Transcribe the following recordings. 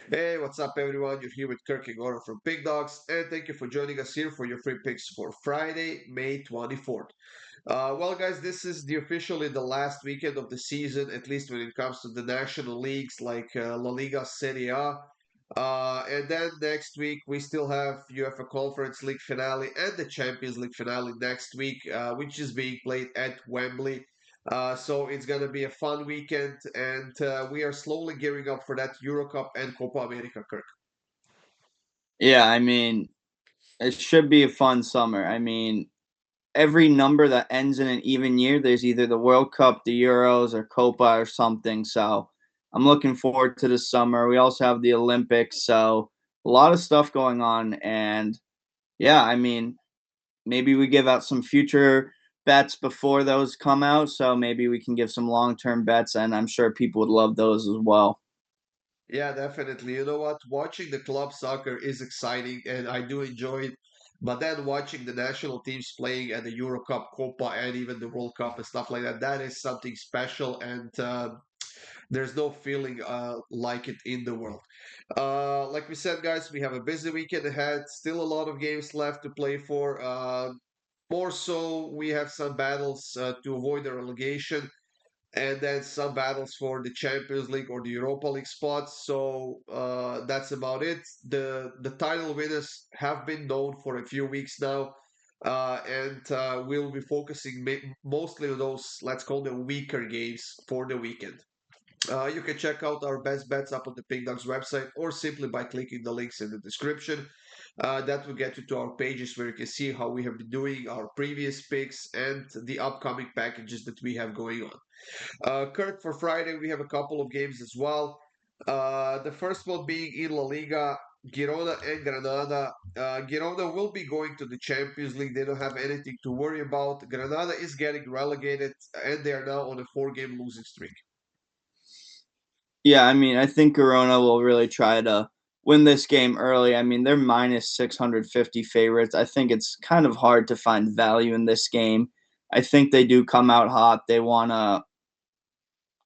Hey, what's up, everyone? You're here with Kirk and Gordon from PickDawgz, and thank you for joining us here for your free picks for Friday, May 24th. Guys, this is officially the last weekend of the season, at least when it comes to the national leagues like La Liga, Serie A. And then next week, we still have UEFA Conference League finale and the Champions League finale next week, which is being played at Wembley. So it's going to be a fun weekend, and we are slowly gearing up for that Euro Cup and Copa America, Kirk. Yeah, it should be a fun summer. Every number that ends in an even year, there's either the World Cup, the Euros, or Copa or something. So I'm looking forward to the summer. We also have the Olympics, so a lot of stuff going on. And yeah, maybe we give out some future bets before those come out. So maybe we can give some long-term bets, and I'm sure people would love those as well. Yeah, definitely. You know what? Watching the club soccer is exciting, and I do enjoy it. But then watching the national teams playing at the Euro Cup, Copa, and even the World Cup and stuff like that, that is something special. And there's no feeling like it in the world. Like we said, guys, we have a busy weekend ahead. Still a lot of games left to play for. More so, we have some battles to avoid the relegation, and then some battles for the Champions League or the Europa League spots. So that's about it. The title winners have been known for a few weeks now. And we'll be focusing mostly on those, let's call them weaker games for the weekend. You can check out our best bets up on the PickDawgz website or simply by clicking the links in the description. That will get you to our pages where you can see how we have been doing our previous picks and the upcoming packages that we have going on. Kirk, for Friday, we have a couple of games as well. The first one being in La Liga, Girona and Granada. Girona will be going to the Champions League. They don't have anything to worry about. Granada is getting relegated, and they are now on a four-game losing streak. Yeah, I think Girona will really try to win this game early. They're minus 650 favorites. I think it's kind of hard to find value in this game. I think they do come out hot. They want to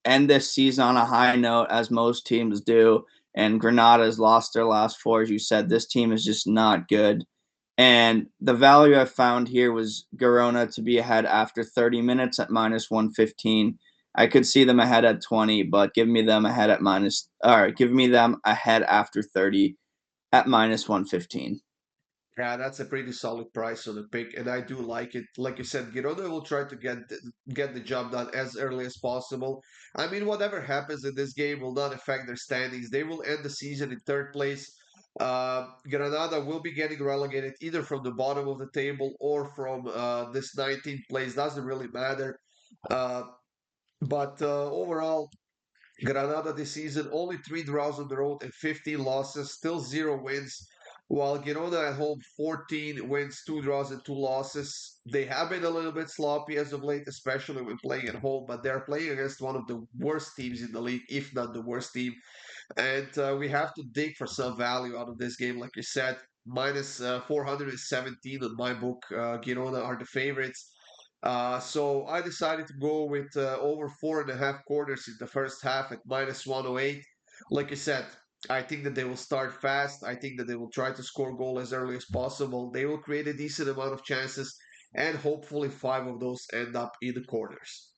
end this season on a high note, as most teams do. And Granada has lost their last four, as you said. This team is just not good. And the value I found here was Girona to be ahead after 30 minutes at minus 115. I could see them ahead at 20, but give me them ahead after 30 at minus 115. Yeah, that's a pretty solid price on the pick, and I do like it. Like you said, Girona will try to get the job done as early as possible. I mean, whatever happens in this game will not affect their standings. They will end the season in third place. Granada will be getting relegated either from the bottom of the table or from this 19th place. Doesn't really matter. Uh, but overall, Granada this season only three draws on the road and 15 losses, still zero wins. While Girona at home 14 wins, two draws and two losses. They have been a little bit sloppy as of late, especially when playing at home, but they're playing against one of the worst teams in the league, if not the worst team. And we have to dig for some value out of this game, like you said. Minus 417 on my book. Girona are the favorites. So I decided to go with over 4.5 quarters in the first half at minus 108. Like I said, I think that they will start fast. I think that they will try to score goal as early as possible. They will create a decent amount of chances, and hopefully five of those end up in the corners.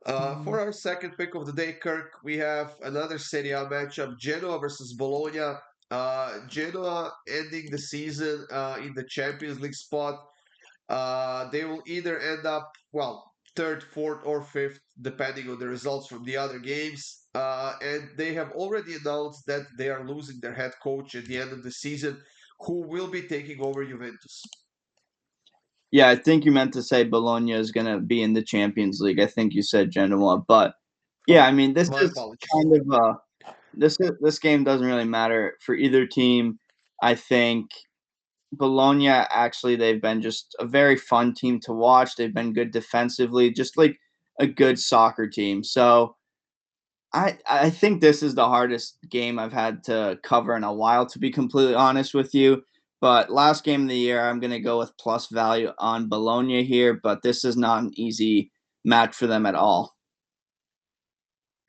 For our second pick of the day, Kirk, we have another Serie A matchup: Genoa versus Bologna. Genoa ending the season in the Champions League spot. They will either end up, well, third, fourth, or fifth, depending on the results from the other games. And they have already announced that they are losing their head coach at the end of the season, who will be taking over Juventus. Yeah, I think you meant to say Bologna is going to be in the Champions League. I think you said Genoa, but yeah, Oh, this my is apologies. kind of this game doesn't really matter for either team. I think Bologna, actually, they've been just a very fun team to watch. They've been good defensively, just like a good soccer team. So I think this is the hardest game I've had to cover in a while, to be completely honest with you. But last game of the year, I'm going to go with plus value on Bologna here, but this is not an easy match for them at all.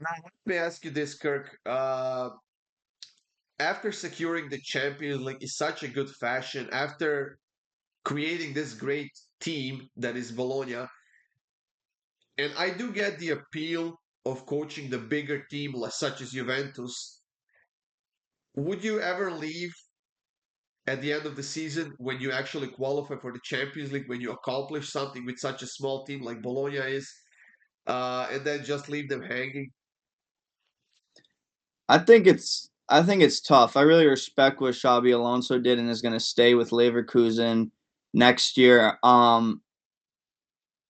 Now, let me ask you this, Kirk. After securing the Champions League in such a good fashion, after creating this great team that is Bologna, and I do get the appeal of coaching the bigger team, such as Juventus. Would you ever leave at the end of the season when you actually qualify for the Champions League, when you accomplish something with such a small team like Bologna is, and then just leave them hanging? I think it's tough. I really respect what Xabi Alonso did and is going to stay with Leverkusen next year.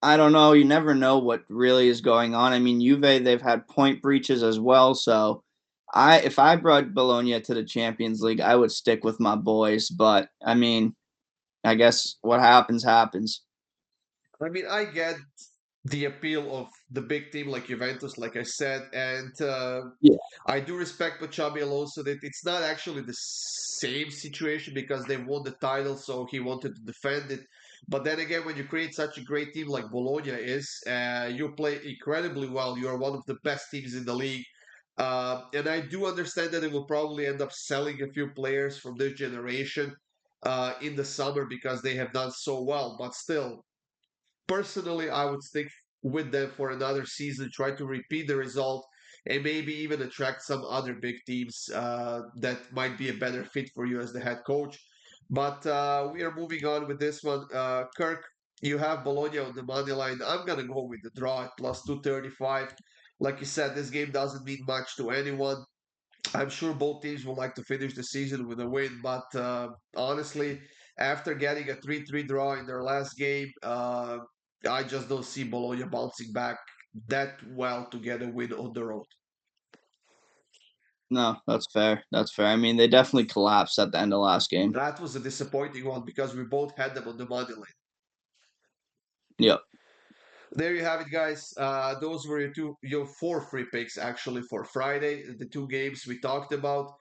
I don't know. You never know what really is going on. I mean, Juve, they've had point breaches as well. So, if I brought Bologna to the Champions League, I would stick with my boys. But I mean, I guess what happens happens. I mean, I get the appeal of the big team like Juventus, like I said, and Yeah, I do respect what Xabi Alonso did. It's not actually the same situation because they won the title, so he wanted to defend it. But then again, when you create such a great team like Bologna is, you play incredibly well. You are one of the best teams in the league. And I do understand that it will probably end up selling a few players from this generation in the summer because they have done so well. But still, personally, I would stick with them for another season, try to repeat the result, and maybe even attract some other big teams that might be a better fit for you as the head coach. But we are moving on with this one. Kirk, you have Bologna on the money line. I'm going to go with the draw at plus 235. Like you said, this game doesn't mean much to anyone. I'm sure both teams would like to finish the season with a win, but honestly, after getting a 3-3 draw in their last game, I just don't see Bologna bouncing back that well to get a win on the road. no, that's fair. That's fair. I mean, they definitely collapsed at the end of last game. That was a disappointing one because we both had them on the money line. Yep. There you have it, guys. Those were your four free picks actually for Friday. The two games we talked about.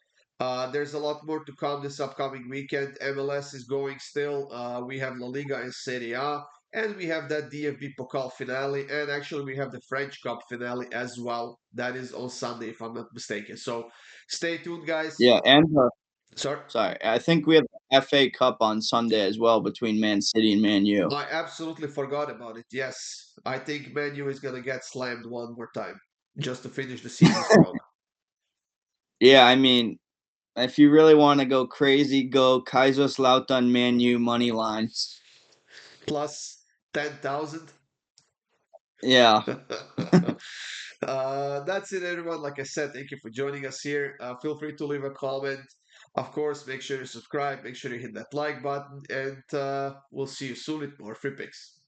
There's a lot more to come this upcoming weekend. MLS is going still. We have La Liga and Serie A, and we have that DFB Pokal finale, and actually we have the French Cup finale as well. That is on Sunday, if I'm not mistaken. So stay tuned, guys. Yeah, and Sorry. sorry, I think we have the FA Cup on Sunday as well between Man City and Man U. I absolutely forgot about it. Yes, I think Man U is gonna get slammed one more time just to finish the season strong. Yeah, I mean, if you really want to go crazy, go Kaiserslautern Man U money line. Plus 10,000. Yeah. That's it, everyone. Like I said, thank you for joining us here. Feel free to leave a comment. Of course, make sure you subscribe, make sure you hit that like button, and we'll see you soon with more free picks.